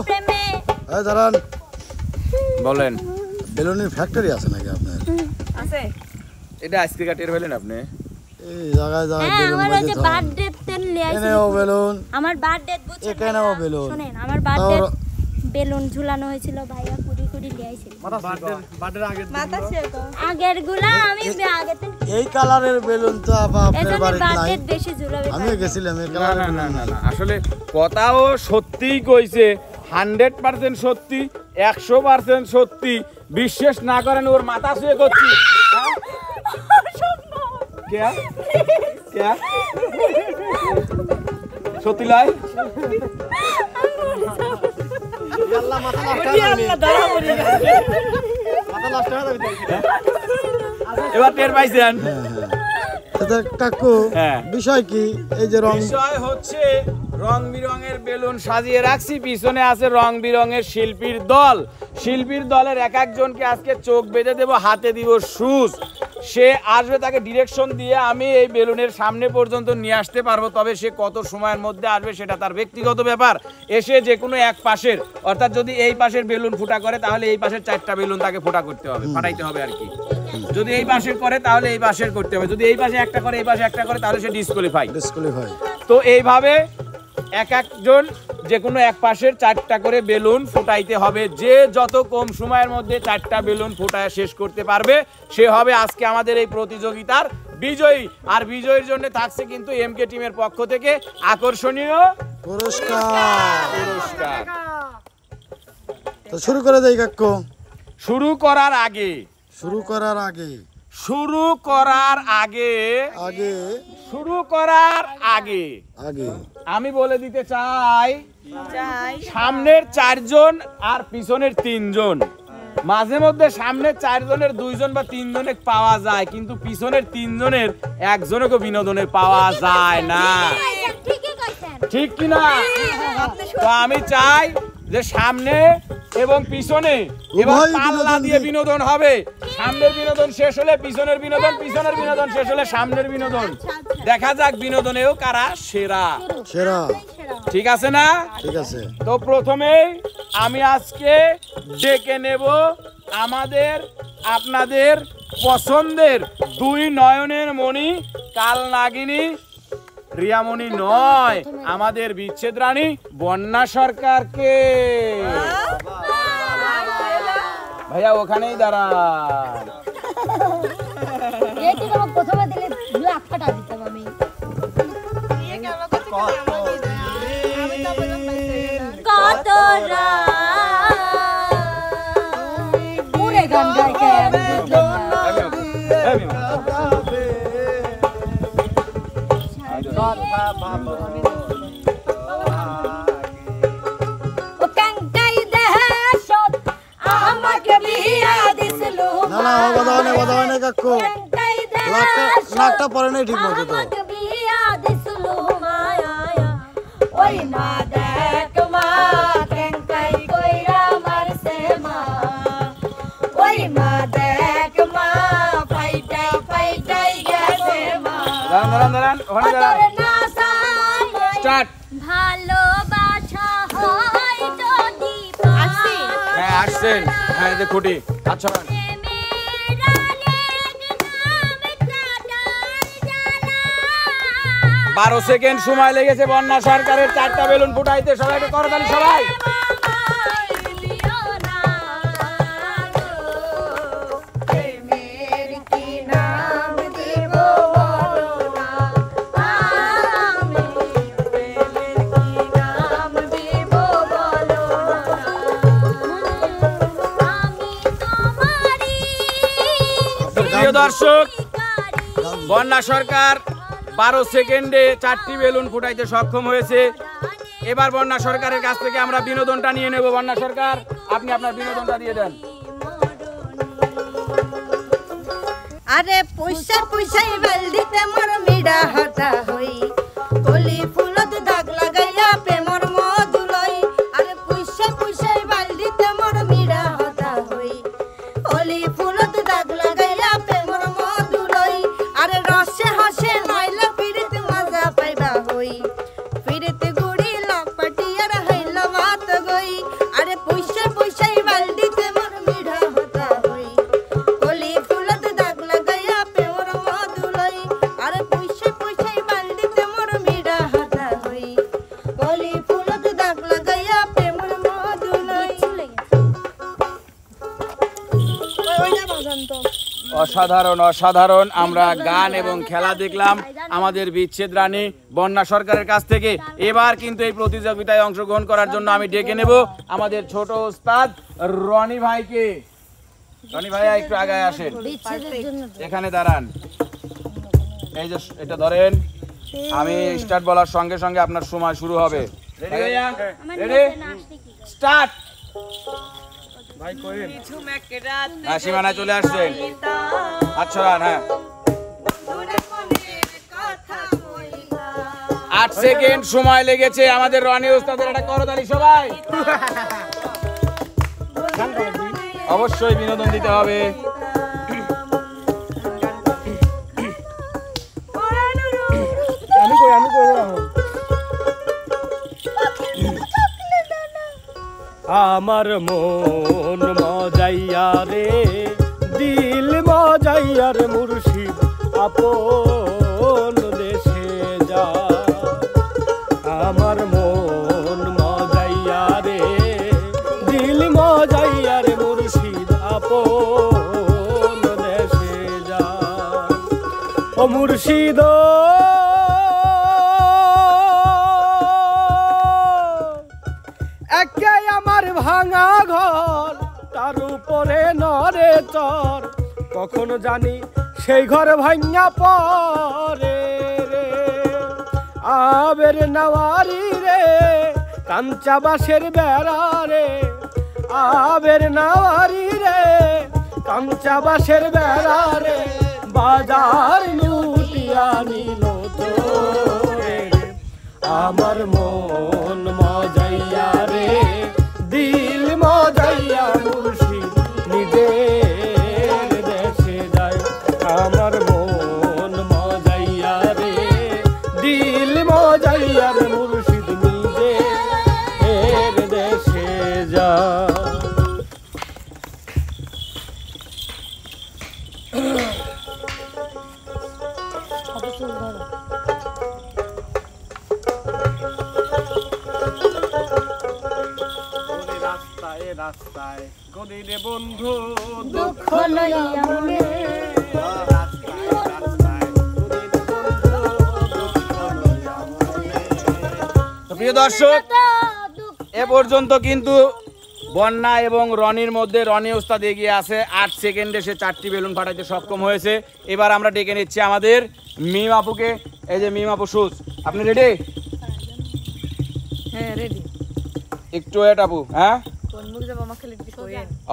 প্রেমে। এই দাঁড়ান, বলেন। বেলুনের ফ্যাক্টরি আছে নাকি আপনার? আছে। এটা আজকে কাটিয়ে ফেলেন আপনি? এই জায়গায় জায়গায় বেলুন আমার বাজে যে বার্থডে তেল নিয়ে আইছি। এনেও বেলুন। আমার বার্থডে বুঝছেন? এখানেও বেলুন। শুনেন, আমার বার্থডে বেলুন ঝুলানো হয়েছিল, ভাইয়া কুড়ি কুড়ি নিয়ে আইছিল। আগের গুলা আমি আগেতে এই কালারের বেলুন তো আপনার এজন্য বাড়িতে নাই। বার্থডে বেশি ঝুলাবে। আমি গেছিলাম এই না কালারের না না না, আসলে কথাও সত্যিই কইছে, 100% সত্যি, 100% সত্যি। বিশ্বাস না করেন ওর মাথা ছুঁয়ে করছি। क्या क्या সত্যি লাই? এবার টের পাইছেন? কাকু বিষয় কি? এই যে রং, বিষয় হচ্ছে রং বিরঙের বেলুন সাজিয়ে রাখছি, পিছনে আছে রং বিরঙের শিল্পীর দল। শিল্পীর দলের এক একজনকে আজকে চোখ বেঁধে দেব, হাতে দিব সুচ। সে আসবে, তাকে ডিরেকশন দিয়ে আমি এই বেলুনের সামনে পর্যন্ত নিয়ে আসতে পারবো। তবে সে কত সময়ের মধ্যে আসবে সেটা তার ব্যক্তিগত ব্যাপার। এসে যে কোনো এক পাশের, অর্থাৎ যদি এই পাশের বেলুন ফুটা করে তাহলে এই পাশের 4টা বেলুন তাকে ফুটা করতে হবে, ফাটাইতে হবে আর কি। যদি এই পাশের করে তাহলে এই পাশের করতে হবে, যদি এই পাশে একটা করে এই পাশে একটা করে তাহলে সে ডিসকোয়ালিফাই। তো এইভাবে এক একজন যে কোনো এক পাশের 4টা করে বেলুন ফুটাইতে হবে। যে যত কম সময়ের মধ্যে 4টা বেলুন ফুটায় শেষ করতে পারবে সে হবে আজকে আমাদের এই প্রতিযোগিতার বিজয়ী। আর বিজয়ীর জন্য থাকছে কিন্তু এমকে টিমের পক্ষ থেকে আকর্ষণীয় পুরস্কার। তো শুরু করে দেই কাকু। শুরু করার আগে আমি বলে দিতে চাই, সামনের 4 জন আর পিছনের 3 জন। মাঝে মধ্যে সামনের 4 জনের 2 জন বা 3 জনের পাওয়া যায়, কিন্তু পিছনের 3 জনের একজনকে বিনোদনের পাওয়া যায় না। ঠিক কিনা? তো আমি চাই যে সামনে এবং পিছনে এবার পাল্লা দিয়ে বিনোদন হবে। সামনের বিনোদন শেষ হলে পিছনের বিনোদন, পিছনের বিনোদন শেষ হলে সামনের বিনোদন। দেখা যাক বিনোদনেও কারা সেরা। ঠিক আছে না? ঠিক আছে। তো প্রথমেই আমি আজকে ডেকে নেব আপনাদের পছন্দের 2 নয়নের মণি, কাল নাগিনী রিয়ামণি নয়, আমাদের বিচ্ছেদ রানী বন্যা সরকারকে। ভাইয়া ওখানেই দাঁড়ান। নাকটা পরে নাই ঠিক মতো। তো আসছেন? হ্যাঁ, খুঁটি। আচ্ছা 12 সেকেন্ড সময় লেগেছে বন্যা সরকারের 4টা বেলুন ফুটাইতে। সবাই একটু করতালি সবাই। প্রিয় দর্শক, বন্যা সরকার 12 সেকেন্ডে 4টি বেলুন ফুটাইতে সক্ষম হয়েছে। এবার বন্যা সরকারের কাছ থেকে আমরা বিনোদনটা নিয়ে নেব। বন্যা সরকার, আপনি আপনার বিনোদনটা দিয়ে দেন। আরে পয়সা পয়সাই বালদিতে মোর মিডা হাতা হই, কলি ফুলত দাগ লাগাইয়া প্রেমর মধুলই। আরে পয়সা পয়সাই বালদিতে মোর মিডা হাতা হই, কলি ফুলত দাগ লাগাইয়া প্রেমর মধুলই। আরে রসে হাসে নইলে পিরিত মজা পাইবা হই, পিরিত গুড়ি লপটিয়ার হইল বাত অসাধারণ অসাধারণ। আমরা গান এবং খেলা দেখলাম আমাদের বিচ্ছেদ রানী বন্যা সরকারের কাছ থেকে। এবার কিন্তু এই প্রতিযোগিতায় অংশগ্রহণ করার জন্য আমি ডেকে নেব আমাদের ছোট ওস্তাদ রনি ভাইকে। রনি ভাইয়া একটু আগায় আসেন, এখানে দাঁড়ান। এই যে এটা ধরেন, আমি স্টার্ট বলার সঙ্গে সঙ্গে আপনার সময় শুরু হবে। রেডি ভাইয়া? Ready, start. ভাই কইন সীমানায় চলে আসছেন। আচ্ছা, হ্যাঁ 8 সেকেন্ড সময় লেগেছে আমাদের রনি ওস্তাদের। একটা করতালি সবাই। অবশ্যই বিনোদন দিতে হবে। আমি কই আমার মন মজাইয়া রে, দিল মজাইয়া রে মুর্শিদ আপন দেশে যা। আমার মন মজাইয়া রে, দিল মজাইয়া রে মুর্শিদ আপন দেশে যা। ও মুর্শিদ একে আমার ভাঙা ঘর, তার উপরে নরে চর, কখন জানি সেই ঘর ভাঙা পরে রে। আবের নাওয়ারি রে, কাঞ্চা বাঁশের বেড়া রে, আবের নাওয়ারি রে, কাঞ্চা বাঁশের বেড়া রে, বাজার লুটিয়া নিল তোরে। আমার মন মজাইয়া রে, দিল মজাইয়া মুর্শিদ নিজের দেশে যায়। আমার মন মজাইয়া রে, দিল মজাইয়া রে মুর্শিদ নিজের দেশে যায়। রাস্তায় গদিরে বন্ধু দুঃখ লইয়া মনে, রাস্তায় রাস্তায় গদিরে বন্ধু দুঃখ লইয়া মনে। তো প্রিয় দর্শক, এ পর্যন্ত কিন্তু বন্যা এবং রনির মধ্যে রনি ওস্তাদ এগিয়ে আছে। 8 সেকেন্ডে সে 4টি বেলুন ফাটাইতে সক্ষম হয়েছে। এবার আমরা ডেকে নিচ্ছি আমাদের মিম আপুকে। এই যে মিম আপু সুজ, আপনি রেডি? হ্যাঁ রেডি। একটু ওয়েট আপু। হ্যাঁ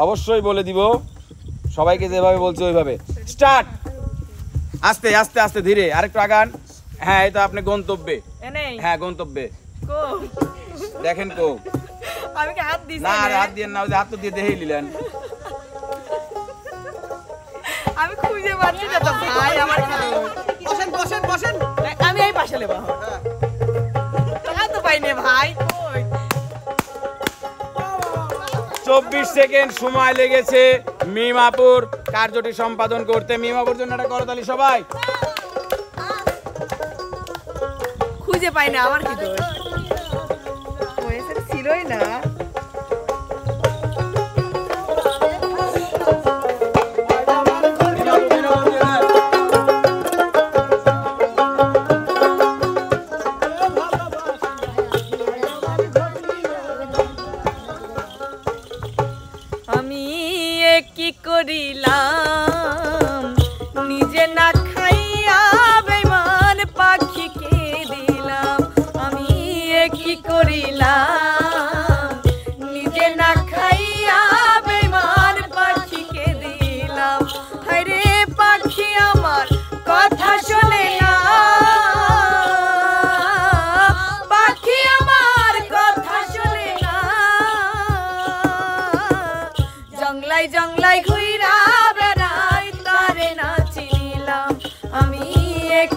অবশ্যই বলে দিব, সবাইকে যেভাবে বলছে ওইভাবে। স্টার্ট। আস্তে আস্তে আস্তে ধীরে, আরেকটু আগান। হ্যাঁ এই তো আপনি গন্তব্যে। হ্যাঁ গন্তব্যে দেখেন কো। আমি কি হাত দিছি? না হাত দিয়ে না, হাত তো দিয়ে দেখাই নিলেন। আমি খুঁজে পাচ্ছি না তো ভাই। আমার বসেন বসেন বসেন, আমি এই পাশে লেবা। টাকা তো পাই না ভাই। 24 সেকেন্ড সময় লেগেছে মিম আপুর কার্যটি সম্পাদন করতে। মিম আপুর জন্য একটা করতালি সবাই। খুঁজে পাই না, আমার কি দোষ? ওয়েসে ছিলই না। আমি কি করিলাম নিজে না খাইয়া বেমান পাখিকে দিলাম। আমি কি করিলাম নিজে না খাইয়া বেমান পাখিকে দিলাম। আরে পাখি আমার কথা শোনে না, পাখি আমার কথা শোনে না। জংলাই জংলাই ঘুইরা বেড়াই, তারে না চিনিলাম। আমি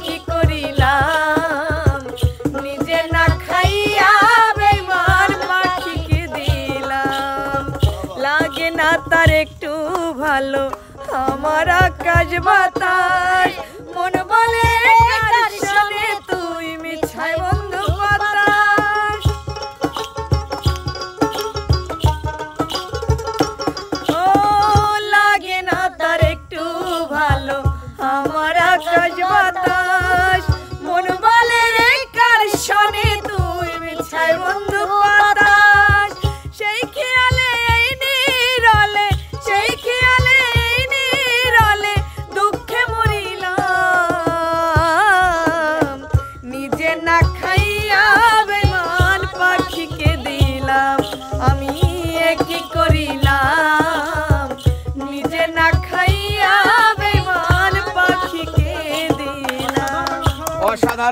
কি করিলাম নিজে না খাইয়া বেমান পাখিকে দিলাম। লাগে না তার একটু ভালো আমার আকাশ বাতাস, মন বলে কার শোনে তুই মিছায় বন্ধু বাতাস। ও লাগে না তার একটু ভালো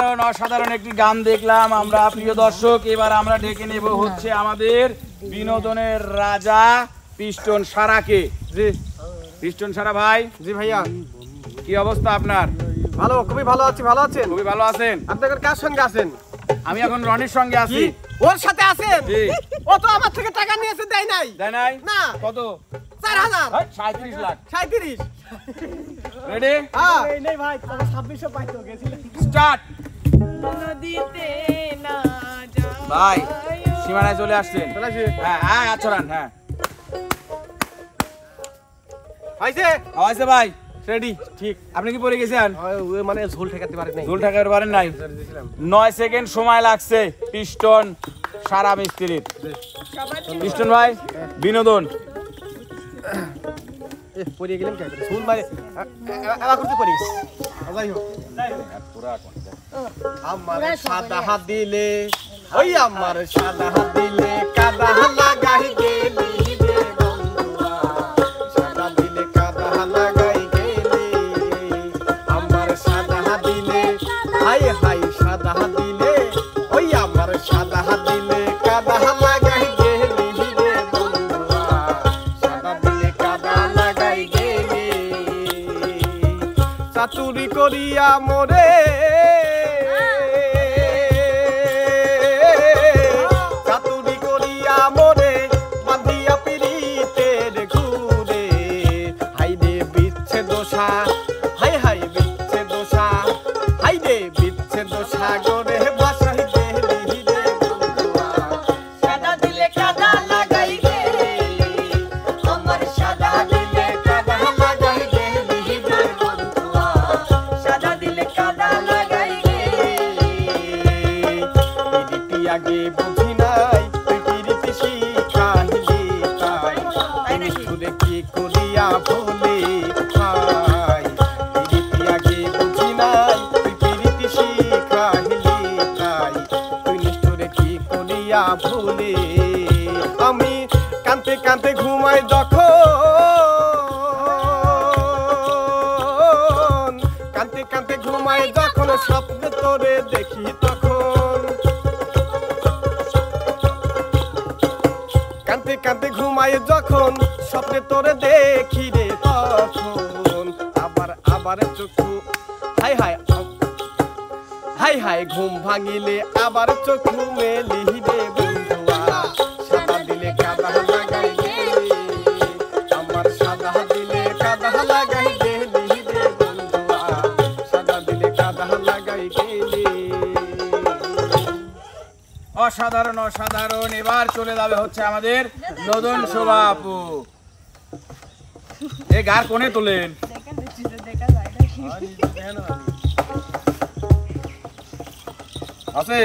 অসাধারণ একটি গান দেখলাম আমরা প্রিয় দর্শক। এবার আমরা ডেকে নেব হচ্ছে আমাদের বিনোদনের রাজা পিস্টন সারাকে। জি পিস্টন সারা ভাই, জি ভাইয়া, কি অবস্থা আপনার? ভালো, খুবই ভালো আছি। ভালো আছেন? খুবই ভালো আছেন। আপনি এখন কার সঙ্গে আছেন? আমি এখন রনির সঙ্গে আছি। ওর সাথে আছেন? জি। ও তো আমার থেকে টাকা নিয়েছে, দেয় নাই। দেয় নাই? না। কত? 4000। 37 লাখ। 37। রেডি? হ্যাঁ। এই নেই ভাই, 2600 পাইতো গেছিলেন। স্টার্ট। ভাই সীমানায় চলে আসছেন। চলে আসি। হ্যাঁ হ্যাঁ আচরণ হ্যাঁ হয়েছে? হয়েছে ভাই, রেডি। ঠিক। আপনি কি পড়ে গেছেন? ওই মানে ঝোল ঠেকাতে পারে নাই। ভুল টাকার পারেন নাই। 9 সেকেন্ড সময় লাগছে পিস্টন সারা মিস্ত্রির। পিস্টন ভাই বিনোদন। পড়ে গেলাম কে? ঝোল মানে এবার করতে পারিস। যাই হোক। আমার সাদা হাত দিলে, ওই আমার সাদা হাত দিলে কাদা লাগাই গেলি রে বন্ধুয়া, সাদা দিলে কাদা লাগাই গেলি। আমার সাদা হাত দিলে, হাই হাই সাদা হাত দিলে, ওই আমার সাদা হাত দিলে কাদা লাগাই গেলি রে বন্ধুয়া, সাদা দিলে কাদা লাগাই গেলি। চাতুরি করিয়া মোরে, চাতুরি করিয়া মোরে বাঁধিয়া পিরিতের ঘুরে, হাই রে বিচ্ছে দোষা, হাই হাই বিচ্ছে দোষা, হাই রে বিচ্ছে দোষা গরে বাসাই গেলি রে বন্ধুয়া, সাদা দিলে কাদা লাগাই গেলি, আমার সাদা দিলে কাদা লাগাই গেলি রে বন্ধুয়া, সাদা দিলে কাদা লাগাই গেলি। পিরিতি আগে বুঝি নাই, তুই পিরিতি শিখাইলি তাই, আমি সুরে কি করিয়া ভুলি ভাই। পিরিতি আগে বুঝি নাই, তুই পিরিতি শিখাইলি তাই, তুই নিষ্ঠুরে কি করিয়া ভুলি। আমি কানতে কানতে ঘুমাই যখন, কানতে কানতে ঘুমাই যখন, স্বপ্নে তোরে দেখি তখন, কানতে কানতে ঘুমাই যখন, স্বপ্নে তোরে দেখি রে তখন, আবার আবার চক্ষু, হাই হাই হাই হাই ঘুম ভাঙিলে আবার চক্ষু মেলি রে বন্ধুয়া, সাদা দিলে কাদা লাগাই গেলি, আমার সাদা দিলে কাদা লাগাই গেলি রে বন্ধুয়া, সাদা দিলে কাদা লাগাই গেলি। অসাধারণ অসাধারণ। এবার চলে যাবে হচ্ছে আমাদের নদন শোভা আপু। এই গার কোণে তোলেন। আছে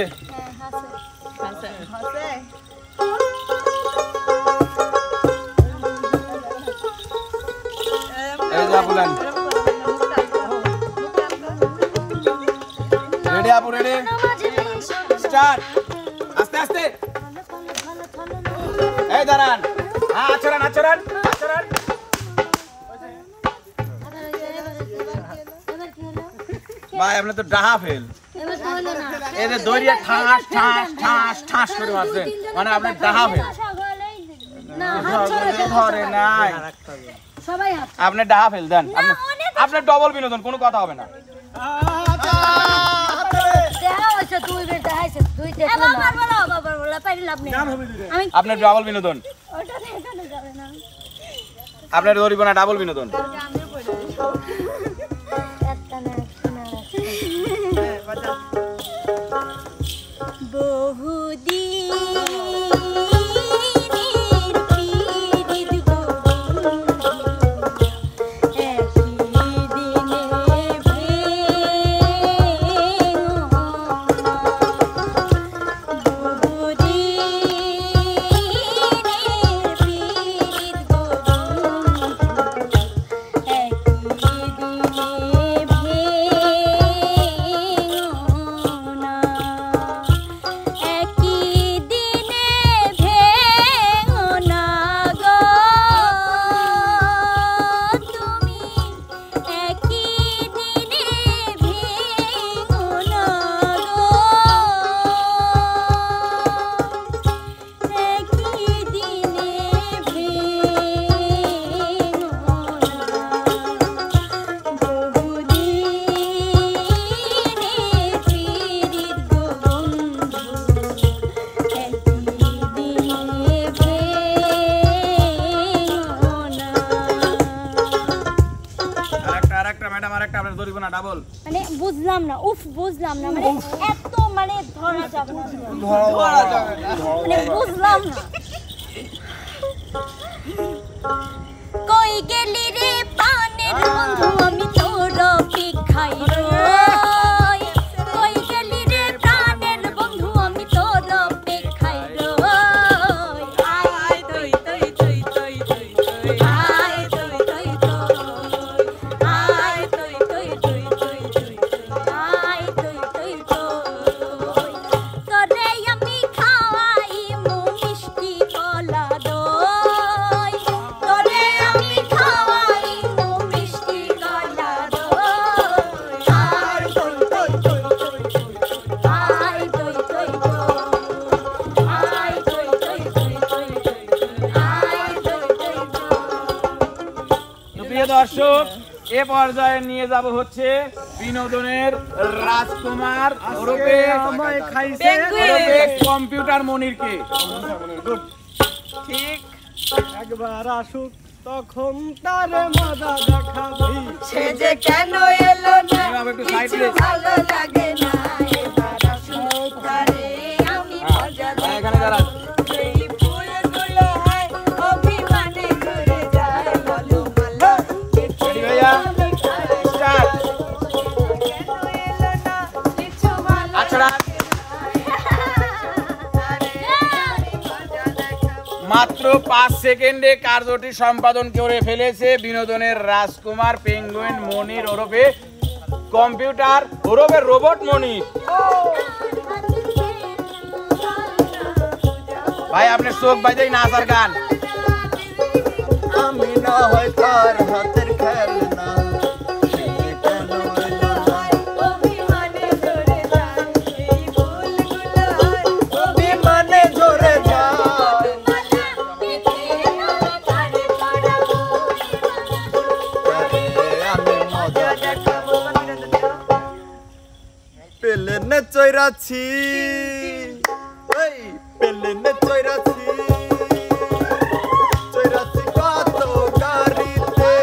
এই যা বলেন। রেডি আপু, রেডি, স্টার্ট। আস্তে আস্তে, এই দাঁড়ান। হ্যাঁ আচরণ আচরণ আচরণ। ভাই আপনি তো ডাহা ফেল। এই যে দড়িয়া ঠাস ঠাস ঠাস ঠাস করে মারছেন, মানে আপনি ডাহা ফেল। ধরে নাই, আপনি ডাহা ফেল দেন। আপনার ডবল বিনোদন, কোনো কথা হবে না। আপনার ডাবল বিনোদন, আপনার ধরিব না, ডাবল বিনোদন। না ডাবল। মানে বুঝলাম না, উফ বুঝলাম না, মানে এত মানে ধরা যাবে না, মানে বুঝলাম না। কই গেলি রে পানের বন্ধু আমি তোর অপেক্ষায় রই, কই গেলি রে প্রাণের বন্ধু আমি তোর অপেক্ষায় রই। আয় তুই তুই তুই তুই তুই তুই আয় তুই তুই তুই আয় তুই তুই তুই তুই তুই আয় তুই তুই তুই তোরে আমি খাওয়াই মু মিষ্টি কলা দই, তোরে আমি খাওয়াই মু মিষ্টি কলা দই। আয় তুই তুই তুই তুই আয় তুই তুই তুই আয় তুই তুই তুই তুই আয় তুই তুই তো প্রিয় দর্শক, এ পর্যায়ে নিয়ে যাব হচ্ছে বিনোদনের রাজকুমার ওরফে কম্পিউটার মনিরকে। ঠিক একবার আসুক তখন তার মজা দেখাবি। সে যে কেন এলো না এবার একটু কিছু side রে। ভালো লাগে না, এবার আসুক তারে আমি মজা এখানে দাঁড়ান। এই ফুলগুলো হয় অভিমানে ঘুরে যায় বলো মালা। Ready ভাইয়া? Start. কেন এলো না কিছু ভালো আচ্ছা মাত্র 5 সেকেন্ডে কার্যটি সম্পাদন করে ফেলেছে বিনোদনের রাজকুমার পেঙ্গুইন মনির ওরফে কম্পিউটার ওরফে রোবট মনির। ভাই আপনার চোখ বাজাই নাচ আর গান। আমি না হয় তার হাতের খেলনা, সে কেন এলো না? অভিমানে ঘুরে যায় এই ফুলগুলো হয় বিমানে জোরে যায় তারে আমি মজা দেখাবো। পেলেনে চৈরাছি, ওই পেলেনে চৈরাছি, চৈরাছি কত গাড়িতে,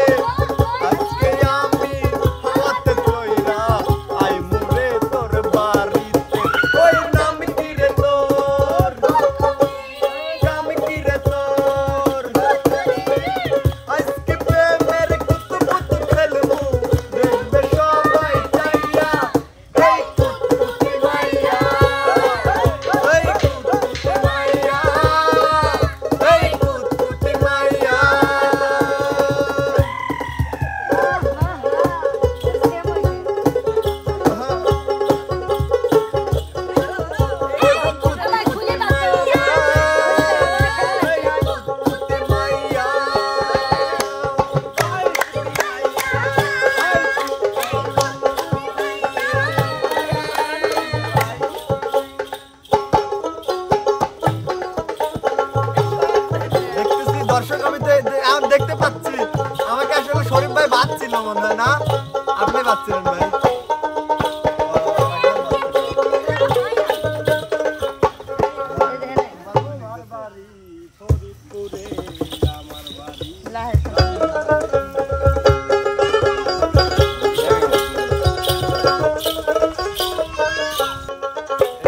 আজকে আমি হাত চৈরা আই মুরে তোর বাড়িতে। ওই নাম কি রে তোর, নাম কি রে তোর, আজকে প্রেমের কুতকুত খেলবো, দেখবে সবাই চাইয়া, এই কুতকুতি মাইয়া, এই কুতকুতি মাইয়া, এই কুতকুতি মাইয়া। দেখতেছি দর্শক, আমি দেখতে পাচ্ছি আমাকে আসলে শরীফ ভাই বাঁচছিল মনে হয় না, আপনি বাঁচছিলেন ভাই।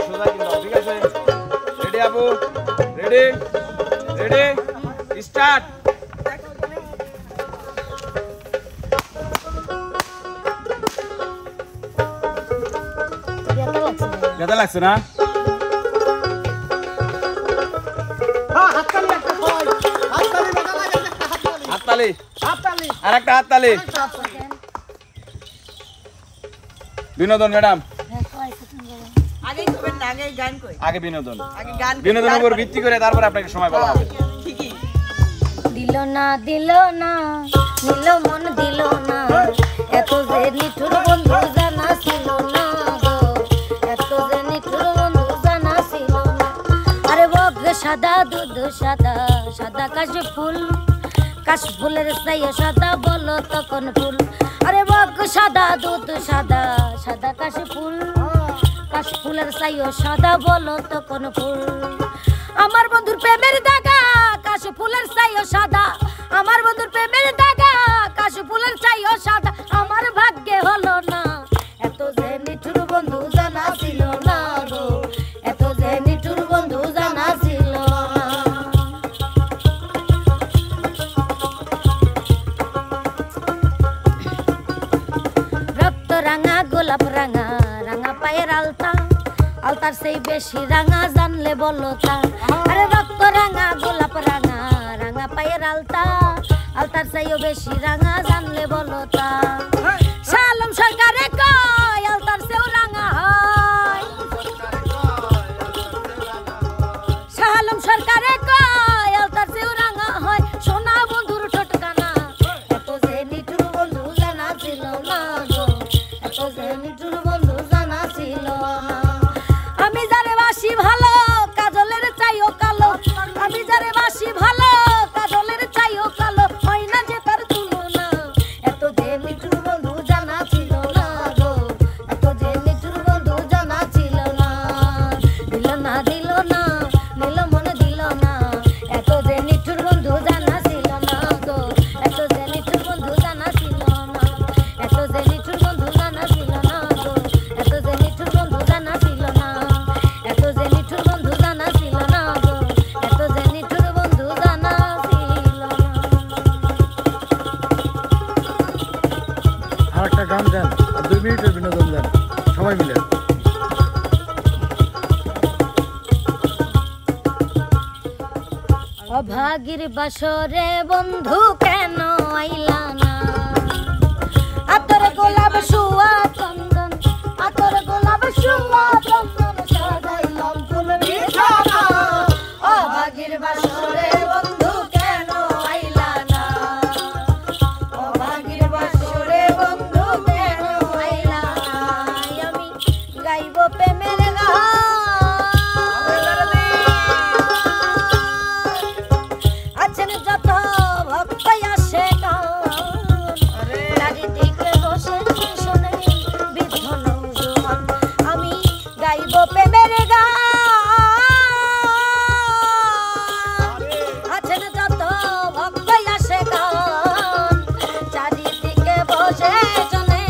সোজা কিন্তু, ঠিক আছে? রেডি আপু? রেডি? রেডি? স্টার্ট। ব্যথা লাগছে না? হাততালি, আর একটা হাততালি। বিনোদন ম্যাডাম, আগে করবেন না, আগে গান কই, আগে বিনোদন। আগে গান কই, বিনোদনের উপর ভিত্তি করে তারপর আপনাকে সময় বলা হবে। ঠিকই। দিল না দিল না নিল মন দিল না, এত যে নিঠুর বন্ধু জানা ছিল না গো, এত যে নিঠুর বন্ধু জানা ছিল না। আরে বক সাদা দুধ সাদা, সাদা কাশ ফুল, কাশ ফুলের চাইও সাদা বলো তখন ফুল। আরে বক সাদা দুধ সাদা, সাদা কাশ ফুল, কাশ ফুলের চাইও সাদা বলো তখন ফুল। আমার বন্ধুর প্রেমের দাগা, কাশ ফুলের চাইও সাদা, আমার বন্ধুর প্রেমের দাগা, কাশ ফুলের চাইও সাদা, আমার ভাগ্যে হলো না চেয়ে বেশি রাঙা জানলে বলো তা আরে রক্ত রাঙা গোলাপ রাঙা রাঙা পায়ের আলতা আলতার চাইও বেশি রাঙা জানলে বলো তা শালম সরকারে কয় আলতার চেয়েও রাঙা হয় শালম সরকারে কয় আলতার চেয়েও রাঙা হয় সোনা বন্ধুর ঠোঁটকানা এত যে নিঠুর বন্ধু জানা ছিল না গো এত যে নিঠুর বন্ধু জানা ছিল না আমি যারে বাসি ভালো কাজলের চাইও কালো আমি যারে বাসি ভালো কাজলের চাইও কালো হয় না যে তার তুলনা এত যে নিঠুর বন্ধু জানা ছিল না গো এত যে নিঠুর বন্ধু জানা ছিল না দিল না দিল না দিল মনে দিল না এত যে নিঠুর বন্ধু জানা ছিল না গো এত যে নিঠুর বন্ধু জানা ছিল না এত যে নিঠুর বন্ধু জানা ছিল না গো এত যে নিঠুর বন্ধু জানা ছিল না এত যে নিঠুর বন্ধু জানা ছিল না গো এত যে নিঠুর বন্ধু জানা ছিল না আর একটা গান দেন আর 2 মিনিটের বিনোদন দেন সবাই মিলে। অভাগীর বাসরে বন্ধু কেন আইলা না আতর গোলাপ শুয়া চন্দন আতর গোলাপ শুয়া চন্দন সাজাইলাম ফুল বিছানা অভাগীর বাসরে বন্ধু কেন আইলা না অভাগীর বাসরে বন্ধু কেন আইলা না আমি গাইব প্রেমের গান আছেন যত ভক্ত আসে চারিদিকে বসে শোনে বৃদ্ধ নৌজোয়ান আমি গাইব প্রেমের গান আছেন যত ভক্ত আসে চারিদিকে বসে শোনে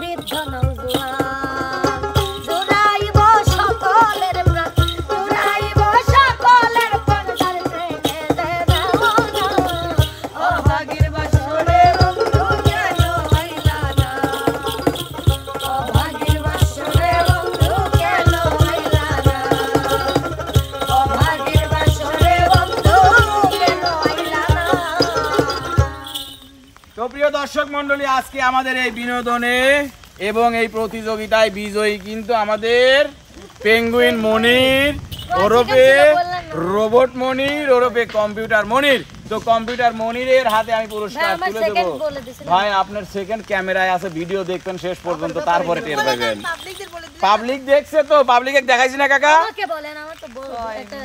বৃদ্ধ নৌজোয়ান জুড়াইব সকলের প্রাণ জুড়াইব সকলের প্রাণ তার থেকে দেব না অভাগীর বাসরে বন্ধু কেন আইলা না অভাগীর বাসরে বন্ধু কেন আইলা না অভাগীর বাসরে বন্ধু কেন আইলা না। তো প্রিয় দর্শক মন্ডলী, আজকে আমাদের এই বিনোদনে এবং এই প্রতিযোগিতায় বিজয়ী কিন্তু আমাদের পেঙ্গুইন মনির ওরফে রোবট মনির ওরফে কম্পিউটার মনির। তো কম্পিউটার মনিরের হাতে আমি পুরস্কার ভাই, আমার তুলে second দেবো। বলে দিছিলেন। ভাই আপনার সেকেন্ড ক্যামেরায় আছে, ভিডিও দেখবেন শেষ পর্যন্ত, তারপরে টের পাবেন। পাবলিক দেখছে তো, পাবলিকে দেখাইছি না কাকা? আমাকে বলেন, আমার তো বড় একটা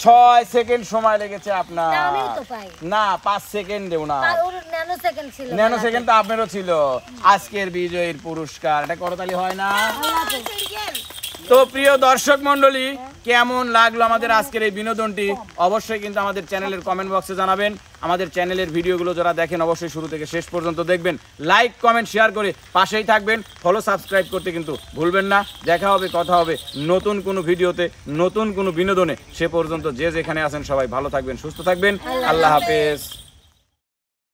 6 সেকেন্ড সময় লেগেছে আপনার। তা আমিও তো পাই। না 5 সেকেন্ডেও না, আর ওর ন্যানো সেকেন্ড ছিল। ন্যানো সেকেন্ড তো আপনারও ছিল। আজকের বিজয়ীর পুরস্কার এটা করতালি হয় না? তো প্রিয় দর্শক মন্ডলী, কেমন লাগলো আমাদের আজকের এই বিনোদনটি অবশ্যই কিন্তু আমাদের চ্যানেলের কমেন্ট বক্সে জানাবেন। আমাদের চ্যানেলের ভিডিওগুলো যারা দেখেন অবশ্যই শুরু থেকে শেষ পর্যন্ত দেখবেন, লাইক কমেন্ট শেয়ার করে পাশেই থাকবেন, ফলো সাবস্ক্রাইব করতে কিন্তু ভুলবেন না। দেখা হবে, কথা হবে নতুন কোনো ভিডিওতে, নতুন কোনো বিনোদনে। সে পর্যন্ত যে যেখানে আছেন সবাই ভালো থাকবেন, সুস্থ থাকবেন। আল্লাহ হাফেজ।